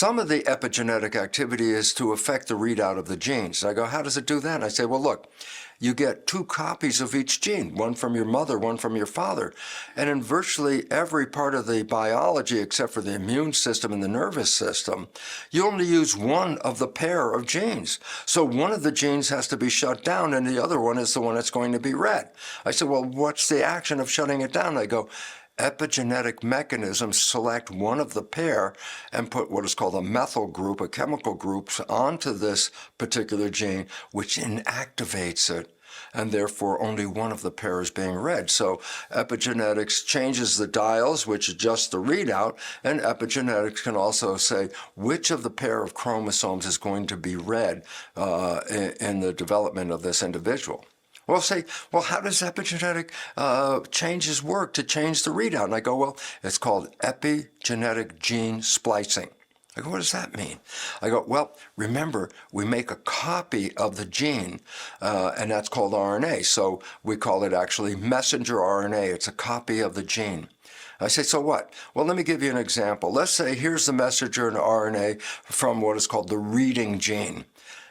Some of the epigenetic activity is to affect the readout of the genes. I go, how does it do that? And I say, well, look, you get 2 copies of each gene, one from your mother, one from your father. And in virtually every part of the biology, except for the immune system and the nervous system, you only use one of the pair of genes. So one of the genes has to be shut down, and the other one is the one that's going to be read. I said, well, what's the action of shutting it down? I go, epigenetic mechanisms select one of the pair and put what is called a methyl group, a chemical group, onto this particular gene, which inactivates it, and therefore only one of the pair is being read. So epigenetics changes the dials, which adjust the readout, and epigenetics can also say which of the pair of chromosomes is going to be read in the development of this individual. Well, say, well, how does epigenetic changes work to change the readout? And I go, well, it's called epigenetic gene splicing. I go, what does that mean? I go, well, remember, we make a copy of the gene, and that's called RNA. So we call it actually messenger RNA. It's a copy of the gene. I say, so what? Well, let me give you an example. Let's say here's the messenger RNA from what is called the reading gene.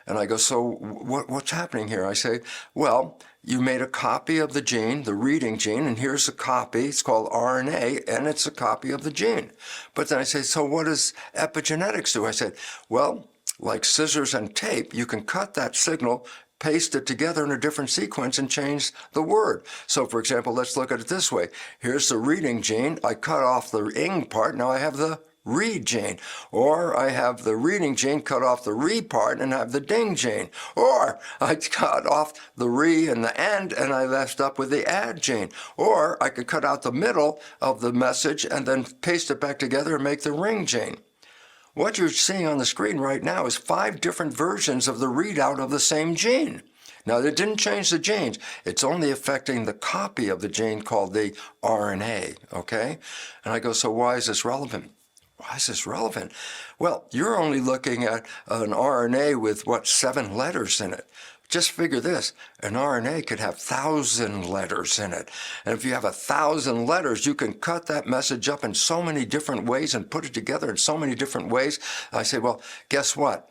And I go, so what's happening here? I say, well, you made a copy of the gene, the reading gene, and here's a copy. It's called RNA, and it's a copy of the gene. But then I say, so what does epigenetics do? I said, well, like scissors and tape, you can cut that signal, paste it together in a different sequence, and change the word. So, for example, let's look at it this way. Here's the reading gene. I cut off the ing part. Now I have the read gene. Or I have the reading gene, cut off the re part, and have the ding gene. Or I cut off the re and the and I left up with the add gene. Or I could cut out the middle of the message and then paste it back together and make the ring gene. What you're seeing on the screen right now is 5 different versions of the readout of the same gene. Now, it didn't change the genes. It's only affecting the copy of the gene called the RNA, okay? And I go, so why is this relevant? Why is this relevant? Well, you're only looking at an RNA with, 7 letters in it. Just figure this, an RNA could have 1,000 letters in it. And if you have 1,000 letters, you can cut that message up in so many different ways and put it together in so many different ways. I say, well, guess what?